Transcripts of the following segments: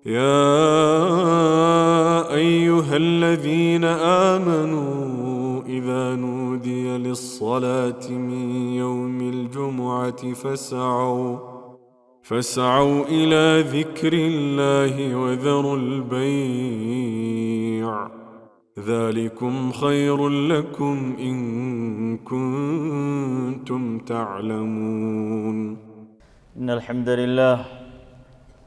يا أيها الذين آمنوا إذا نودي للصلاة من يوم الجمعة فاسعوا إلى ذكر الله وذروا البيع ذلكم خير لكم إن كنتم تعلمون. إن الحمد لله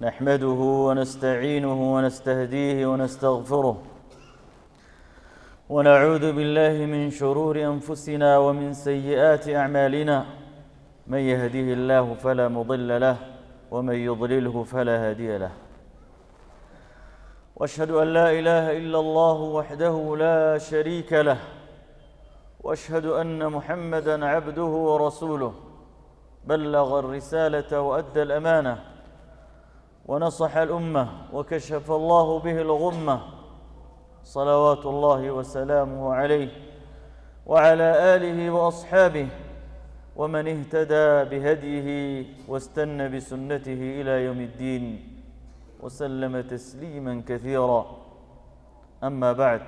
نحمده ونستعينه ونستهديه ونستغفره ونعوذ بالله من شرور أنفسنا ومن سيئات أعمالنا، من يهده الله فلا مضل له ومن يضلله فلا هادي له، وأشهد أن لا إله إلا الله وحده لا شريك له، وأشهد أن محمدًا عبده ورسوله، بلغ الرسالة وأدى الأمانة ونصح الأمة وكشف الله به الغمة، صلوات الله وسلامه عليه وعلى آله وأصحابه ومن اهتدى بهديه واستنى بسنته إلى يوم الدين وسلم تسليما كثيرا. أما بعد،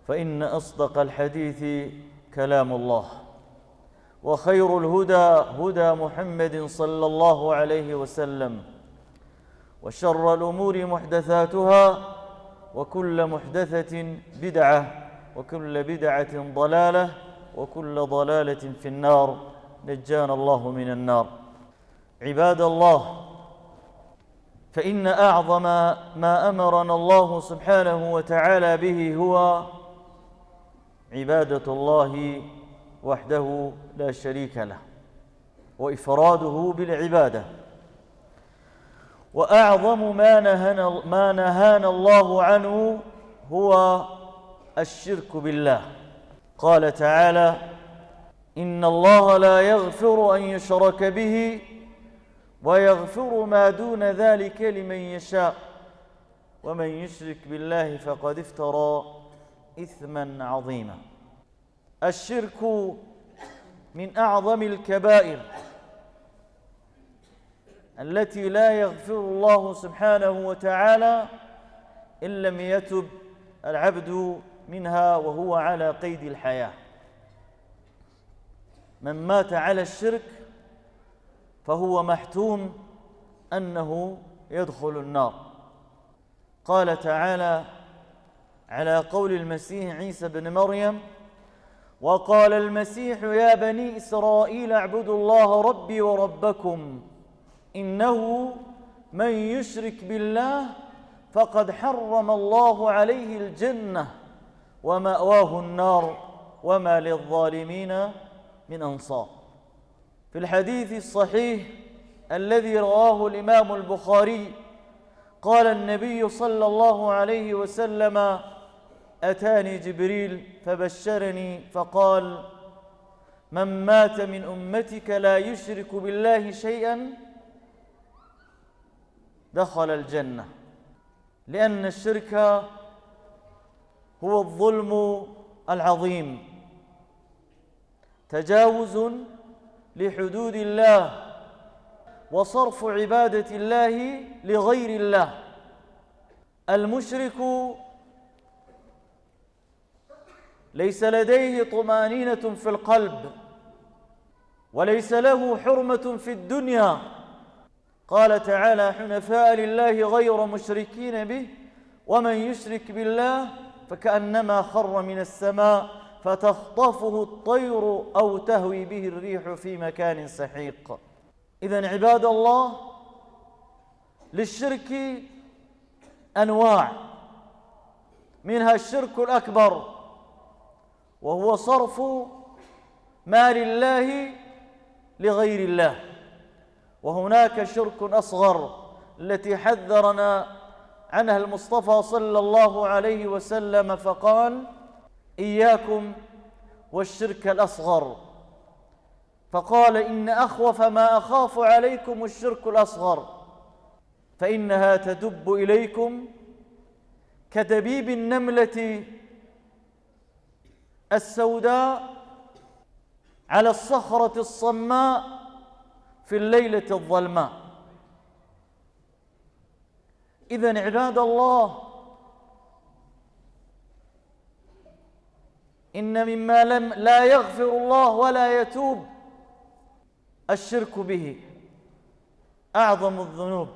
فإن أصدق الحديث كلام الله، وخير الهدى هدى محمد صلى الله عليه وسلم، وشر الأمور محدثاتها، وكل محدثة بدعة، وكل بدعة ضلالة، وكل ضلالة في النار، نجانا الله من النار. عباد الله، فإن أعظم ما أمرنا الله سبحانه وتعالى به هو عبادة الله وحده لا شريك له، وإفراده بالعبادة. وأعظم ما نهانا الله عنه هو الشرك بالله. قال تعالى: إن الله لا يغفر أن يشرك به ويغفر ما دون ذلك لمن يشاء، ومن يشرك بالله فقد افترى إثما عظيما. الشرك من أعظم الكبائر التي لا يغفر الله سبحانه وتعالى إن لم يتب العبد منها وهو على قيد الحياة. من مات على الشرك فهو محتوم أنه يدخل النار. قال تعالى على قول المسيح عيسى بن مريم: وقال المسيح يا بني إسرائيل اعبدوا الله ربي وربكم إنه من يشرك بالله فقد حرم الله عليه الجنة ومأواه النار وما للظالمين من أنصار. في الحديث الصحيح الذي رواه الإمام البخاري قال النبي صلى الله عليه وسلم: أتاني جبريل فبشرني فقال: من مات من أمتك لا يشرك بالله شيئا دخل الجنة، لأن الشرك هو الظلم العظيم، تجاوز لحدود الله وصرف عبادة الله لغير الله. المشرك ليس لديه طمأنينة في القلب، وليس له حرمة في الدنيا. قال تعالى: حنفاء لله غير مشركين به ومن يشرك بالله فكأنما خر من السماء فتخطفه الطير أو تهوي به الريح في مكان سحيق. إذن عباد الله، للشرك أنواع، منها الشرك الأكبر وهو صرف مال الله لغير الله، وهناك شرك أصغر التي حذرنا عنها المصطفى صلى الله عليه وسلم فقال: إياكم والشرك الأصغر، فقال: إن أخوف ما أخاف عليكم الشرك الأصغر، فإنها تدب إليكم كدبيب النملة السوداء على الصخرة الصماء في الليلة الظلماء. إذن عباد الله إن مما لا يغفر الله ولا يتوب الشرك به أعظم الذنوب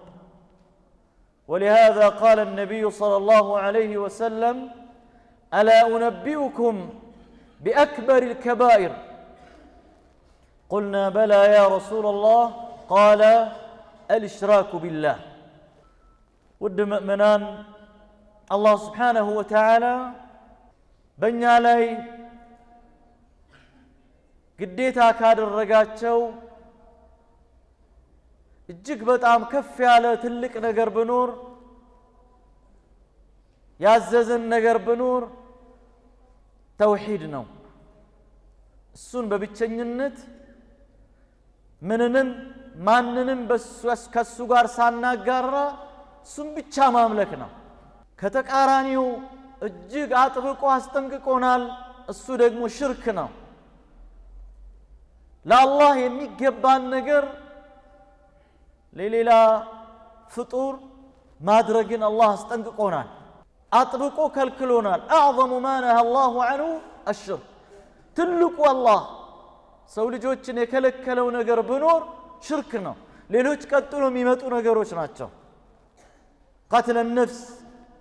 ولهذا قال النبي صلى الله عليه وسلم ألا أنبئكم بأكبر الكبائر قلنا بلى يا رسول الله قال الإشراك بالله ود مؤمنان الله سبحانه وتعالى በእኛ ላይ ግዴታ ካደረጋቸው እጅግ በጣም ከፍ ያለ ትልቅ ነገር ቢኖር ያዘዘን ነገር ቢኖር ተውሂድ ነው እሱን በብቸኝነት ምንንም ማንንም ከሱ ጋር ሳናጋራ እሱን ብቻ ማምለክ ነው ከተቃራኒው እጅግ አጥብቆ አስጠንቅቆናል እሱ ደግሞ ሽርክ ነው ለአላህ የሚገባን ነገር ለሌላ ፍጡር ማድረግን አላህ አስጠንቅቆናል አጥብቆ ከልክሎናል أعظم ما نهى الله عنه الشرك ትልቁ አላህ ሰው ልጆችን የከለከለው ነገር ቢኖር ሽርክ ነው ሌሎች ቀጥሎ የሚመጡ ነገሮች ናቸው قتل النفس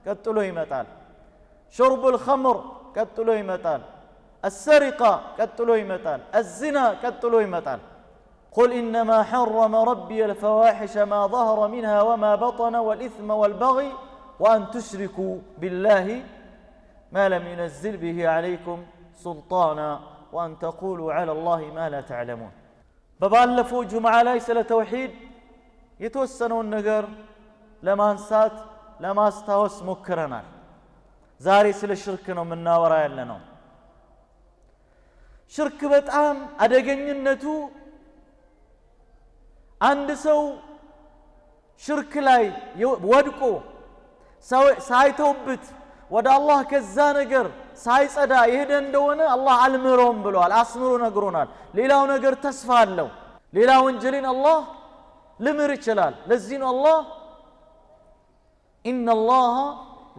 ቀጥሎ ይመጣል شرب الخمر قتلو يمتال السرقة قتلو يمتال الزنا قتلو يمتال قل إنما حرم ربي الفواحش ما ظهر منها وما بطن والإثم والبغي وأن تشركوا بالله ما لم ينزل به عليكم سلطانا وأن تقولوا على الله ما لا تعلمون ببالفو جمعة ليس لتوحيد يتوسنوا النقر لما انسات لما استوس مكرنا ዛሬ ስለ ሽርክ ነው የምናወራ ያለነው ሽርክ በጣም አደገኝነቱ አንድ ሰው ሽርክ ላይ ወድቆ ሳይተውበት ወደ አላህ ከዛ ነገር ሳይጸዳ ይሄደ እንደሆነ አላህ አልምሮም ብሏል አስምሮ ነግሮናል ሌላው ነገር ተስፋ አለው ሌላ ወንጀልን አላህ ልምር ይችላል ለዚህ ነው አላህ إن الله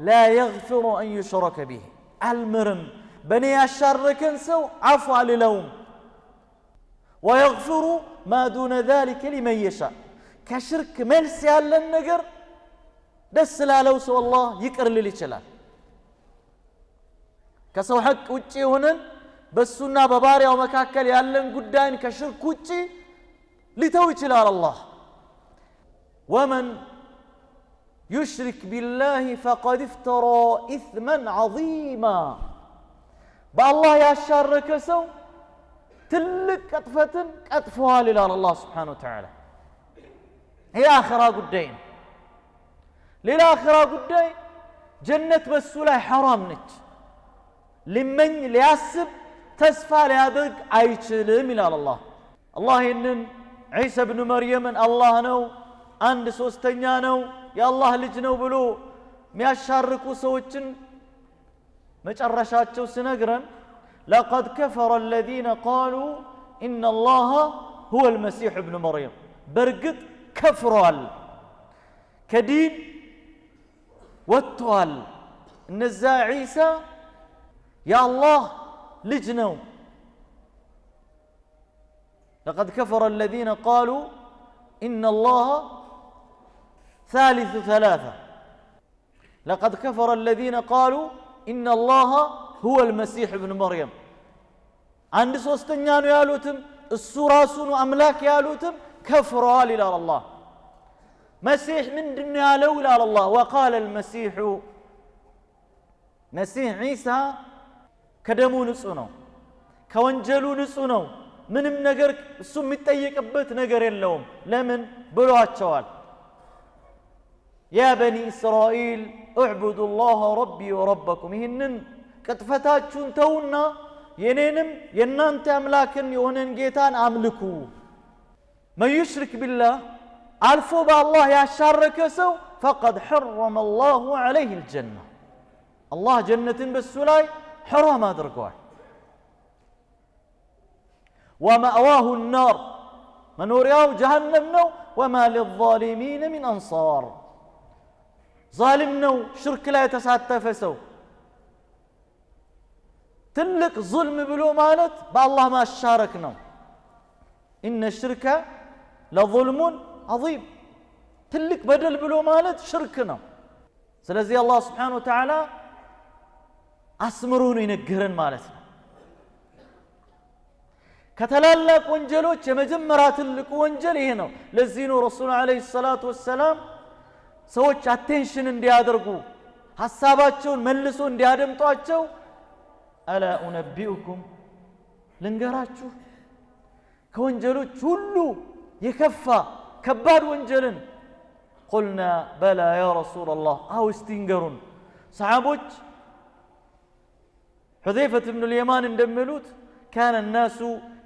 لا يغفر أن يشرك به المرم بني الشركن سو عفو للوم ويغفر ما دون ذلك لمن يشاء كشرك ملس يالا النقر دس لا لو سو الله يكر للي شلال كسو حق وجي هنن بسنا بباري ومكاكل يالن قدان كشرك وجي لتوي شلال الله ومن يشرك بالله فقد افترى إثما عظيما بالله يا شرك سو تلك قطفة قطفها لله الله سبحانه وتعالى هي آخرة قدين للآخرة قدين جنة بسولا حرام نج لمن لياسب تسفى لهذاك عيشلم إلى الله الله إنن عيسى بن مريم الله نو عند سوستنيا نو يا الله لجنو بلو مياشاركو سوچن مچرشاتچو سنگرن لقد كفر الذين قالوا إن الله هو المسيح ابن مريم برقد كفرال كدين واتوال نزا عيسى يا الله لجنو لقد كفر الذين قالوا إن الله ثالث ثلاثة لقد كفر الذين قالوا إن الله هو المسيح ابن مريم عند سوستنيانو يالوتم السوراسون أملاك يالوتم كفروا إلى الله مسيح من دنيا لولا الله وقال المسيح مسيح عيسى كدمو نسونو كونجلو نسونو ምንም ነገር እሱ የሚጠየቅበት ነገር የለውም ለምን ብሏቸዋል يا بني إسرائيل اعبدوا الله ربي وربكم ይህንን ቅጥፈታችሁን ተውና የኔንም የናንተ አምላክን የሆነን ጌታን አምልኩ من يشرك بالله አልፎ በአላህ ያሻረከ ሰው فقد حرم الله عليه الجنة الله ጀነትን በሱ ላይ حرام አድርጓል ومأواه النار منورياو جهنم نو وما للظالمين من أنصار ዛሊም ነው ሽርክ ላይ የተሳተፈ ሰው ትልቅ ظلم ብሎ ማለት በአላህ ማሻረክ ነው إن الشرك لظلم عظيم ትልቅ በደል ብሎ ማለት ሽርክ ነው ስለዚህ አላህ Subhanahu Wa Ta'ala አስምሮ ነው ይነገረን ማለት ነው ከተላላቅ ወንጀሎች የመጀመሪያ ትልቁ ወንጀል ይሄ ነው ለዚህ ነው ረሱል አለይሂ ሰላቱ ወሰለም ሰዎች አቴንሽን እንዲያደርጉ ሐሳባቸውን መልሶ እንዲያደምጧቸው አላ ኡነቢኡኩም ልንገራችሁ ከወንጀሎች ሁሉ የከፋ ከባድ ወንጀልን قلنا بلى يا رسول الله أو استنقرون صحابوች حذيفة بن اليمان اندملوت كان الناس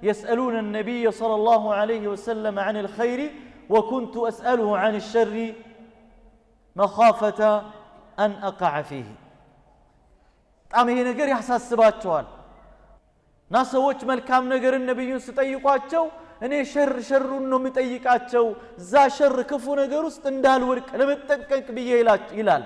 يسألون النبي صلى الله عليه وسلم عن الخير وكنت أسأله عن الشر مخافة أن أقع فيه طعم هي نجر يحساس سباتشوال ناسوች መልካም ነገር ነብዩን ሲጠይቋቸው እኔ ሸሩን ነው የሚጠይቃቸው እዛ ሸር ክፉ ነገር ውስጥ እንዳልወድቅ ለመጠንቀቅ ብዬ ይላል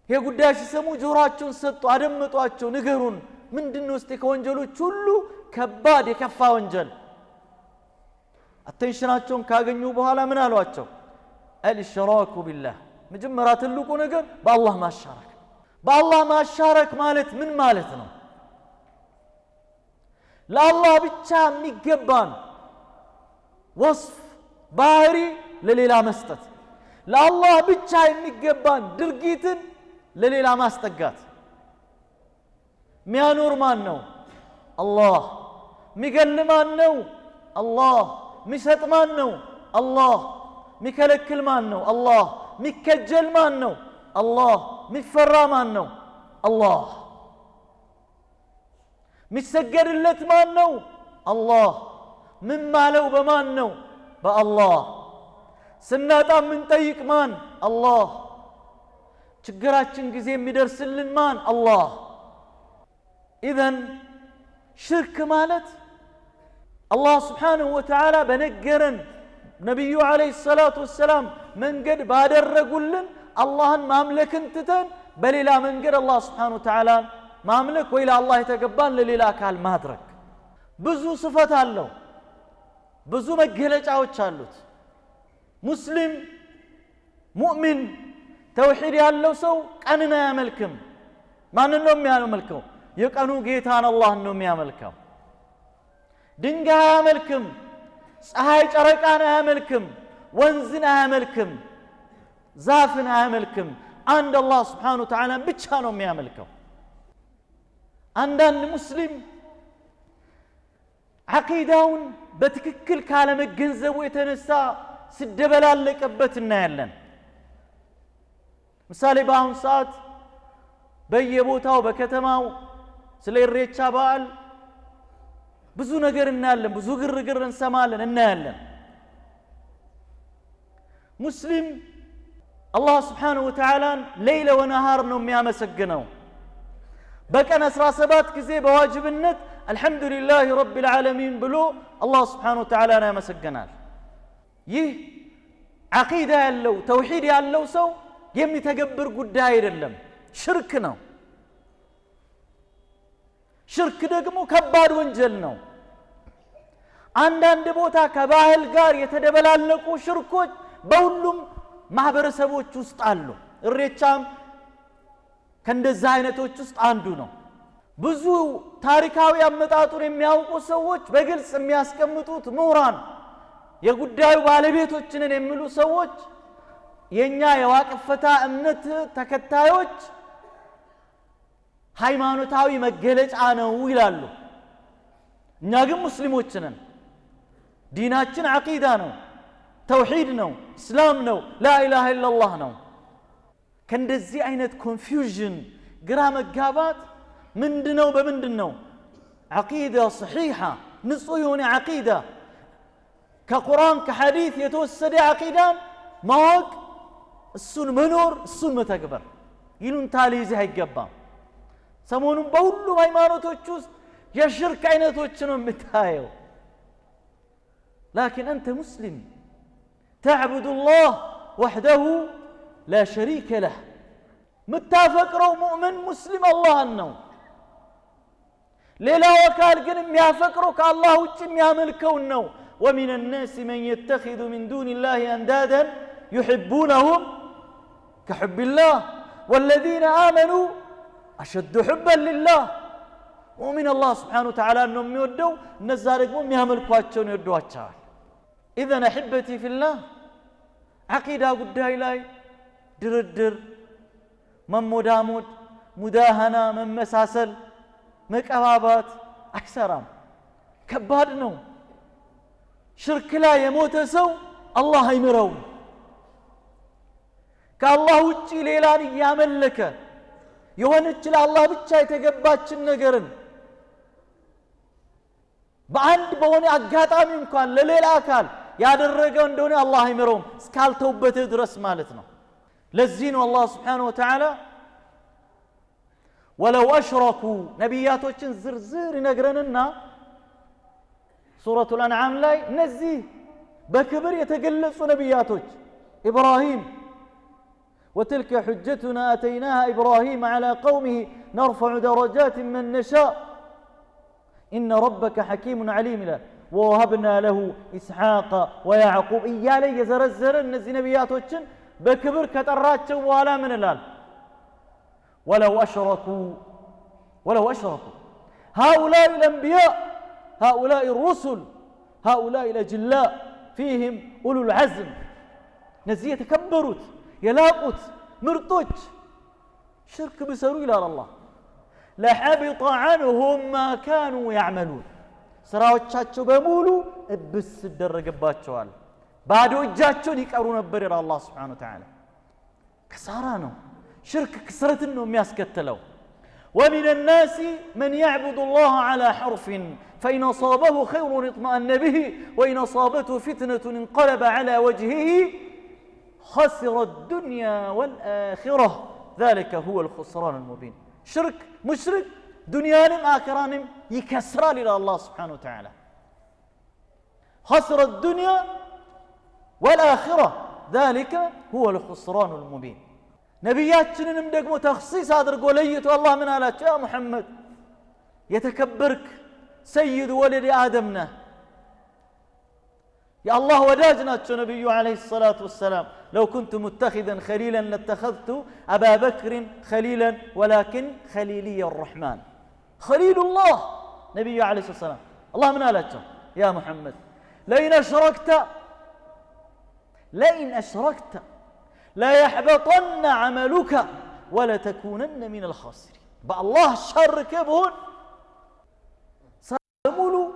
የጉዳይ ሲሰሙ ጆሮአቸውን ሰጡ አደመጧቸው ንገሩን ምንድነው እስቲ ከወንጀሎች ሁሉ ከባድ የከፋ ወንጀል አቴንሽናቸውን ካገኙ በኋላ ምን አሏቸው አልሽራኩ ቢላህ መጀመሪያ ትልቁ ነገር በአላህ ማሻረክ ማለት ምን ማለት ነው ለአላህ ብቻ የሚገባን ወስፍ ባህሪ ለሌላ መስጠት ለአላህ ብቻ የሚገባን ድርጊትን ለሌላ ማስጠጋት ሚያኖር ማን ነው አላህ ሚገል ማን ነው አላህ ሚሰጥ ማን ነው አላህ ሚከለክል ማን ነው አላህ ሚከጀል ማን ነው አላህ ሚፈራ ማን ነው አላህ ሚሰገድለት ማን ነው አላህ ምን ማለው በማን ነው በአላህ ስናጣ ምን ጠይቅ ማን አላህ ችግራችን ጊዜ የሚደርስልን ማን አላህ ኢዘን ሽርክ ማለት አላህ Subhanahu Wa Ta'ala በነገረን ነብዩ አለይሂ ሰላቱ ወሰለም መንገድ ባደረጉልን አላህን ማምለክን ትተን በሌላ መንገድ አላህ Subhanahu Wa Ta'ala ማምለክ ወይ ለአላህ የተገባን ለሌላ አካል ማድረግ ብዙ ስፈት አለው ብዙ መገለጫዎች አሉት ሙስሊም ሙእሚን ተውሂድ ያለው ሰው ቀንን አያመልክም ማንን ነው የሚያመልከው የቀኑ ጌታን አላህን ነው የሚያመልከው ድንጋይ አያመልክም ፀሐይ ጨረቃን አያመልክም ወንዝን አያመልክም ዛፍን አያመልክም አንድ አላህ Subhanahu Wa Ta'ala ብቻ ነው የሚያመልከው አንዳንድ ሙስሊም አቂዳውን በትክክል ካለ መገንዘቡ የተነሳ ሲደበላለቀበት እናያለን ምሳሌ በአሁን ሰዓት በየቦታው በከተማው ስለ ኢሬቻ በዓል ብዙ ነገር እናያለን ብዙ ግርግር እንሰማለን እናያለን ሙስሊም አላህ Subhanahu Wa Ta'ala ሌሊት ወነሃር ነው የሚያመሰግነው በቀን 17 ጊዜ በዋጅብነት አልহামዱሊላህ ረቢል ዓለሚን ብሎ አላህ Subhanahu Wa Ta'ala ያመሰግናል ይህ አቂዳ ያለው ተውሂድ ያለው ሰው የሚተገብር ጉዳይ አይደለም ሽርክ ነው ሽርክ ደግሞ ከባድ ወንጀል ነው አንዳንድ ቦታ ከባህል ጋር የተደበላለቁ ሽርኮች በሁሉም ማህበረሰቦች ውስጥ አሉ ኢሬቻም ከእንደዛ አይነቶች ውስጥ አንዱ ነው ብዙ ታሪካዊ አመጣጡን የሚያውቁ ሰዎች በግልጽ የሚያስቀምጡት ምሁራን የጉዳዩ ባለቤቶችንን የሚሉ ሰዎች የኛ የዋቅፈታ እምነት ተከታዮች ሃይማኖታዊ መገለጫ ነው ይላሉ እኛ ግን ሙስሊሞች ነን ዲናችን አቂዳ ነው ተውሂድ ነው እስላም ነው ላ ኢላሃ ኢላላህ ነው ከእንደዚህ አይነት ኮንፊውዥን ግራ መጋባት ምንድነው በምንድነው አቂዳ ሰሒሓ ንጹህ የሆነ አቂዳ ከቁርአን ከሐዲስ የተወሰደ አቂዳን ማወቅ እሱን መኖር እሱን መተግበር ይሉንታ ሊይዝህ አይገባም ሰሞኑን በሁሉም ሃይማኖቶች ውስጥ የሽርክ አይነቶች ነው የምታየው لكن أنت مسلم تعبد الله وحده لا شريك له متافقرو مؤمن مسلم الله النو ليلا وكال قنم يافقرو كالله وجم ياملكو النو ومن الناس من يتخذ من دون الله أندادا يحبونهم كحب الله والذين آمنوا أشد حبا لله ومن الله سبحانه وتعالى أنهم يودوا نزارك مم ياملكواتشون يودواتشال إذن أحبتي في الله عقيدة قد هاي دردر من مدامود مداهنة من مساسل مكابات أكثرام كبار نو شرك لا يموت سو الله يمرون كالله وجي ليلان ياملك يونج الله بتشاي تقباتش النقرن بعند بوني أقاطامي مكان لليل أكال ያደረገው እንደሆነ አላህ አይምረውም እስካልተውበት ድረስ ማለት ነው ለዚህ ነው አላህ Subhanahu Wa Ta'ala ولو أشركوا ነብያቶችን ዝርዝር ይነግረንና ሱረቱ الأنعام ላይ እነዚህ በክብር የተገለጹ ነብያቶች إبراهيم وتلك حجتنا أتيناها إبراهيم على قومه نرفع درجات من نشاء إن ربك حكيم عليم له ووهبنا له إسحاق ويعقوب إيالي يزرزر النزي نبياتوچن بكبر كتراتشو ولا من الال ولو أشركوا هؤلاء الأنبياء هؤلاء الرسل هؤلاء الأجلاء فيهم أولو العزم نزي يتكبروت يلاقوت مرطوج شرك بسروا إلى الله لحبط عنهم ما كانوا يعملون ስራዎቻቸው በሙሉ እብስ ይደረግባቸዋል ባዶ እጃቸውን ይቀሩ ነበር ይላል አላህ Subhanahu Wa Ta'ala ከሳራ ነው ሽርክ ክስረትን ነው የሚያስከተለው ومن الناس من يعبد الله على حرف فإن أصابه خير اطمأن به وإن أصابته فتنة انقلب على وجهه خسر الدنيا والآخرة ذلك هو الخسران المبين شرك مشرك دنيانم آخرانم يكسرى إلى الله سبحانه وتعالى خسر الدنيا والآخرة ذلك هو الخسران المبين نبياتنا ندقمو تخصيص هذا القولية والله من آلات يا محمد يتكبرك سيد ولد آدمنا يا الله وداجنا نبي عليه الصلاة والسلام لو كنت متخذا خليلا لاتخذت أبا بكر خليلا ولكن خليلي الرحمن خليل الله نبي عليه الصلاة والسلام الله من آلاته يا محمد لئن أشركت لا يحبطن عملك ولا تكونن من الخاسرين بالله شرك بهن سأمولوا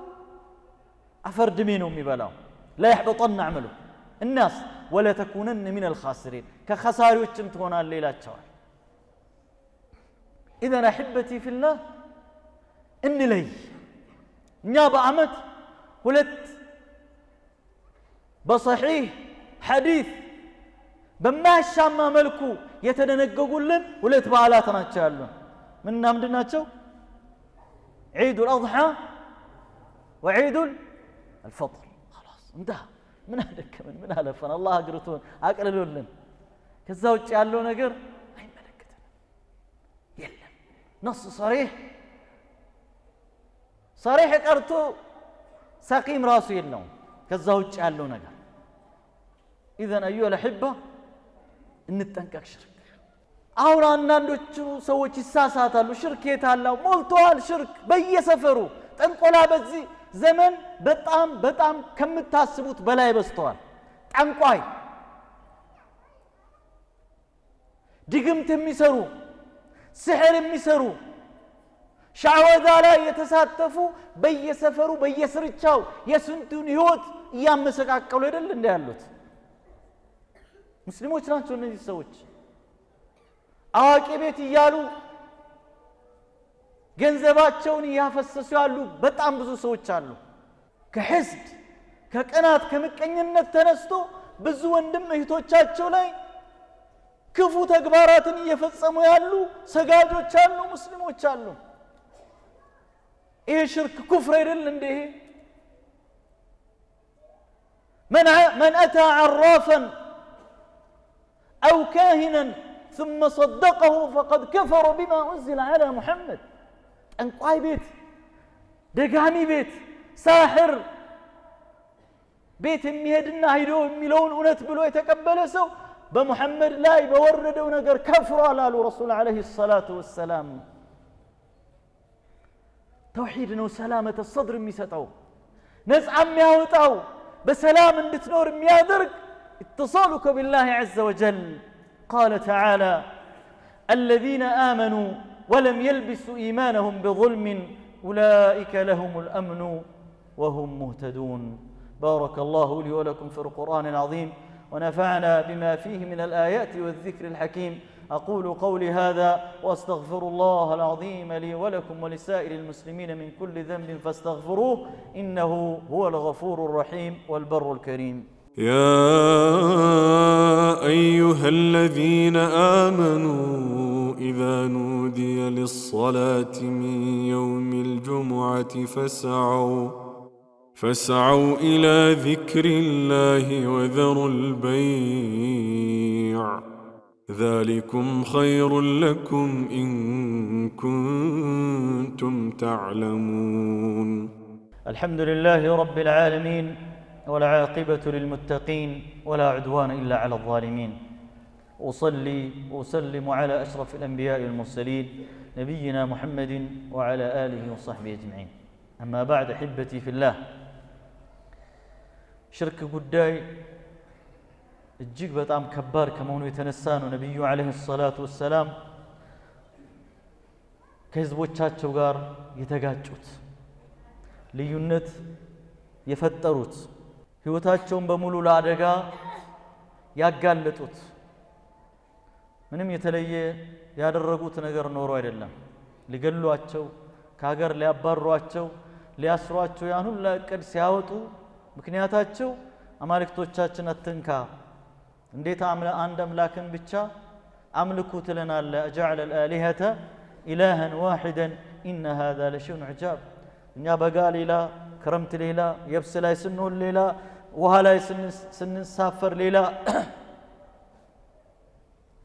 أفرد منهم يبلاهم لا يحبطن عمله الناس ولا تكونن من الخاسرين كخسار وجمتون الليلات شوال إذا أحبتي في الله إن لي نيابة عمد ولت بصحيح حديث بما الشام ملكو يتنققوا لن ولت بعلاتنا تشالون من نامدنا تشو عيد الأضحى وعيد الفطر خلاص انتهى من هذاك من هذا فن الله اقرتون اقللوا لنا كذا وجه ያለው ነገር አይመለከተንም የለም نص صريح ቀርቶ سقيم راسه የለውም ከዛ ውጭ ያለው ነገር اذا ايها الاحبه እንጠንቀቅ ሽርክ አሁን አንዳንዶቹ ሰዎች ይሳሳታሉ ሽርክ የታለው ሞልቷል ሽርክ በየሰፈሩ ጠንቆላ በዚህ ዘመን በጣም ከምታስቡት በላይ በስተዋል ጠንቋይ ድግምት የሚሰሩ ስሕር የሚሰሩ ሻወዛ ላይ የተሳተፉ በየሰፈሩ በየስርቻው የስንቱን ህይወት ያመሰቃቀሉ አይደል እንደ ያሉት ሙስሊሞች ናቸው እነዚህ ሰዎች አዋቂ ቤት ይያሉ ገንዘባቸውን ያፈሰሱ ያሉ በጣም ብዙ ሰዎች አሉ ከህስድ ከቀናት ከመቀኝነት ተነስቶ ብዙ ወንድም እህቶቻቸው ላይ ክፉ ተግባራትን እየፈጸሙ ያሉ ሰጋጆች አሉ ሙስሊሞች አሉ ይሄ ሽርክ ኩፍር አይደል እንዴ من أتى عرافا أو كاهنا ثم صدقه فقد كفر بما أنزل على محمد أنقاي بيت دقامي بيت ساحر بيت ميهدنا هيدو ميلون أنت بلو يتقبل سو بمحمد لا يبورد ونقر كفر على رسول عليه الصلاة والسلام توحيدنا وسلامة الصدر ميستو نزعم ياوتاو بسلام بتنور ميادرك اتصالك بالله عز وجل قال تعالى الذين آمنوا ولم يلبسوا إيمانهم بظلم أولئك لهم الأمن وهم مهتدون بارك الله لي ولكم في القرآن العظيم ونفعنا بما فيه من الآيات والذكر الحكيم أقول قولي هذا وأستغفر الله العظيم لي ولكم ولسائر المسلمين من كل ذنب فاستغفروه إنه هو الغفور الرحيم والبر الكريم يا أيها الذين آمنوا إذا نودي للصلاة من يوم الجمعة فاسعوا إلى ذكر الله وذروا البيع ذلكم خير لكم إن كنتم تعلمون الحمد لله رب العالمين والعاقبة للمتقين ولا عدوان إلا على الظالمين أصلي وأسلم على أشرف الأنبياء والمرسلين نبينا محمد وعلى آله وصحبه أجمعين أما بعد أحبتي في الله شرك قداي እጅግ በጣም ከባድ ከመሆኑ የተነሳ ነው ነብዩ አለይሂ ሰላቱ ወሰለም ከህዝቦቻቸው ጋር የተጋጩት ልዩነት የፈጠሩት ህይወታቸውን በሙሉ ለአደጋ ያጋለጡት ምንም የተለየ ያደረጉት ነገር ኖሮ አይደለም ሊገሏቸው ከሀገር ሊያባሯቸው ሊያስሯቸው ያን ሁሉ እቅድ ሲያወጡ ምክንያታቸው አማልክቶቻችን አትንካ እንዴት አንድ አምላክን ብቻ አምልኩ ትለናለ اجعل الالهه الها واحدا ان هذا لشيء عجاب እኛ በጋ ሌላ ክረምት ሌላ የብስ ላይ ስንሆን ሌላ ውሃ ላይ ስንሳፈር ሌላ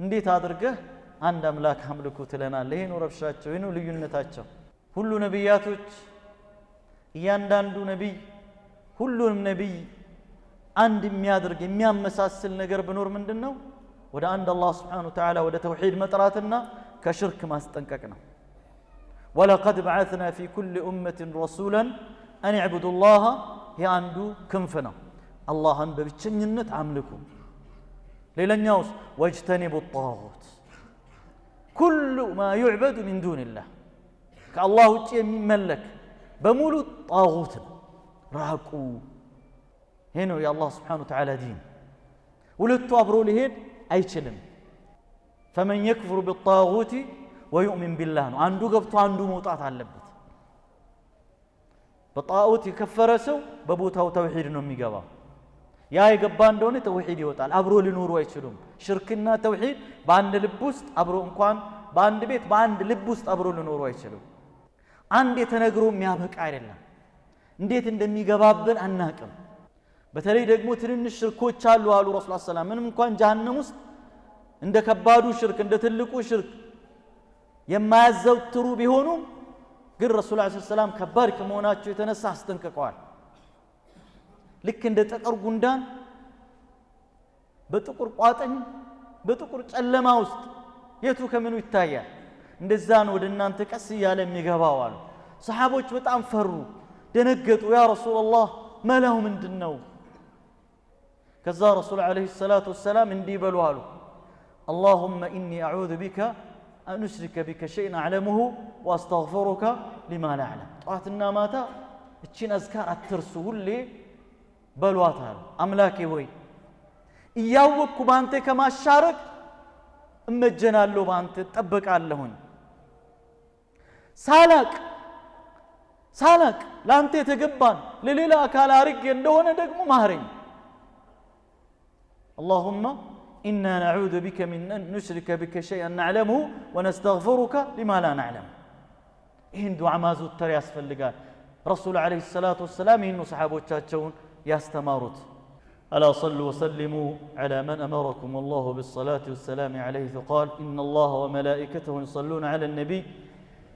እንዴት አድርገህ አንድ አምላክ አምልኩ ትለናለ ይሄ ነው ረብሻቸው ይሄ ነው ልዩነታቸው ሁሉ ነብያቶች እያንዳንዱ ነብይ ሁሉንም ነብይ አንድ የሚያደርግ የሚያመሳስል ነገር ብኖር ምንድነው ወደ አንድ አላህ Subhanahu Wa Ta'ala ወደ ተውሂድ መጥራትና ከሽርክ ማስጠንቀቅ ነው ولقد بعثنا في كل امه رسولا ان اعبدوا الله يا አንዱ ክንፍ ነው አላህን በብቸኝነት አምልኩ ሌላኛውስ واجتنبوا الطاغوت كل ما يعبد من دون الله ከአላህ ውጪ የሚመለክ በሙሉ ጣጉት ራቁ ይሄ ነው የአላህ Subhanahu Wa Ta'ala ዲን ሁለቱ አብሮ ሊሄድ አይችልም فمن يكفر بالطاغوت ويؤمن بالله ነው አንዱ ገብቶ አንዱ መውጣት አለበት በጣዖት የከፈረ ሰው በቦታው ተውሂድ ነው የሚገባው ያ የገባ እንደሆነ ተውሂድ ይወጣል አብሮ ሊኖሩ አይችሉም ሽርክና ተውሂድ በአንድ ልብ ውስጥ አብሮ እንኳን በአንድ ቤት በአንድ ልብ ውስጥ አብሮ ሊኖሩ አይችሉም አንድ የተነግሮ የሚያበቃ አይደለም እንዴት እንደሚገባብን አናቅም በተለይ ደግሞ ትንንሽ ሽርኮች አሉ አሉ ረሱላህ ሰለላሁ ዐለይሂ ወሰለም ምንም እንኳን ጀሃነም ውስጥ እንደ ከባዱ ሽርክ እንደ ትልቁ ሽርክ የማያዘውትሩ ቢሆኑ ግን ረሱላህ ሰለላሁ ዐለይሂ ወሰለም ከባድ ከመሆናቸው የተነሳ አስጠንቅቀዋል ልክ እንደ ጥቁር ጉንዳን በጥቁር ቋጥኝ በጥቁር ጨለማ ውስጥ የቱ ከመኑ ይታያል እንደዛ ነው ወደ እናንተ ቀስ ይያለ የሚገባው አሉ ሰሃቦች በጣም ፈሩ ደነገጡ ያ ረሱላህ መላው ምንድነው ከዛ ረሱል አለይሂ ሰላቱ ወሰለም እንዲህ በሉ አሉ اللهم اني اعوذ بك ان اشرك بك شيئا اعلمه واستغفرك لما لا اعلم ጧትና ማታ እቺን አዝካር አትርሱ ሁሌ በሏት አሉ አምላኬ ሆይ እያወቅኩ ባንተ ከማሻረክ እመጀናለሁ ባንተ ተጠበቃለሁኝ ሳላቅ ላንተ የተገባን ለሌላ አካል አርጌ እንደሆነ ደግሞ ማህረኝ اللهم إنا نعوذ بك من أن نشرك بك شيئا نعلمه ونستغفرك لما لا نعلم إن دعاء ما زودتر ياسفلقال رسول عليه الصلاة والسلام إنه صحابوቻቸውን ያስተማሩት ألا صلوا وسلموا على من أمركم الله بالصلاة والسلام عليه، فقال: إن الله وملائكته يصلون على النبي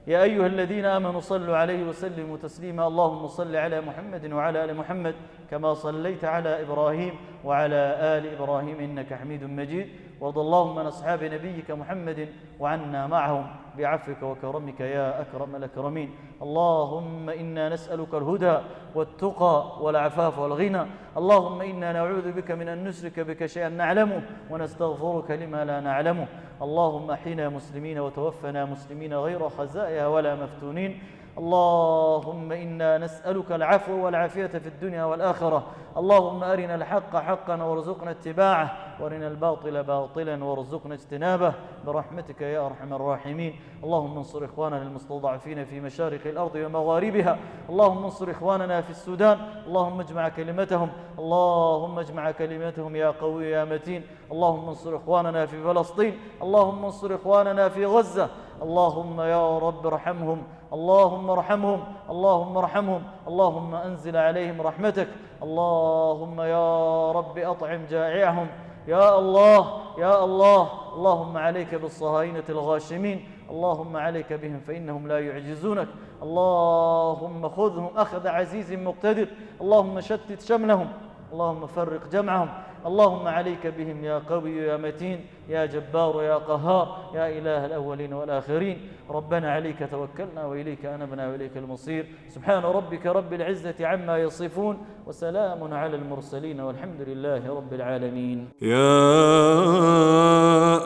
يا أيها الذين آمنوا صلوا عليه وسلموا تسليما. اللهم صل على محمد وعلى آل محمد كما صليت على إبراهيم وعلى آل إبراهيم إنك حميد مجيد. وارض اللهم عن أصحاب نبيك محمد وعنا معهم بعفوك وكرمك يا أكرم الأكرمين. اللهم إنا نسألك الهدى والتقى والعفاف والغنى. اللهم إنا نعوذ بك من أن نشرك بك شيئا نعلمه ونستغفرك لما لا نعلمه. اللهم أحينا مسلمين وتوفنا مسلمين غير خزايا ولا مفتونين. اللهم إنا نسألك العفو والعافية في الدنيا والآخرة. اللهم أرنا الحق حقا وارزقنا اتباعه، وارنا الباطل باطلا وارزقنا اجتنابه برحمتك يا أرحم الراحمين. اللهم انصر إخواننا المستضعفين في مشارق الأرض ومغاربها. اللهم انصر إخواننا في السودان. اللهم اجمع كلمتهم، اللهم اجمع كلمتهم يا قوي يا متين. اللهم انصر إخواننا في فلسطين. اللهم انصر إخواننا في غزة. اللهم يا رب ارحمهم، اللهم ارحمهم، اللهم ارحمهم. اللهم أنزل عليهم رحمتك. اللهم يا رب أطعم جائعهم. يا الله يا الله. اللهم عليك بالصهاينة الغاشمين. اللهم عليك بهم فإنهم لا يعجزونك. اللهم خذهم أخذ عزيز مقتدر. اللهم شتت شملهم، اللهم فرق جمعهم. اللهم عليك بهم يا قوي يا متين يا جبار يا قهار يا إله الأولين والآخرين. ربنا عليك توكلنا وإليك أنبنا وإليك المصير. سبحان ربك رب العزة عما يصفون وسلام على المرسلين والحمد لله رب العالمين. يا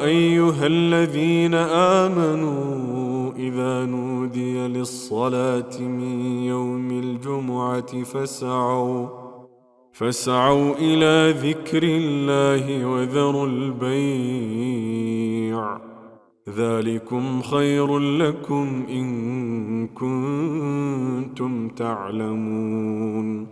أيها الذين آمنوا إذا نودي للصلاة من يوم الجمعة فاسعوا إلى ذكر الله وذروا البيع، ذلكم خير لكم إن كنتم تعلمون.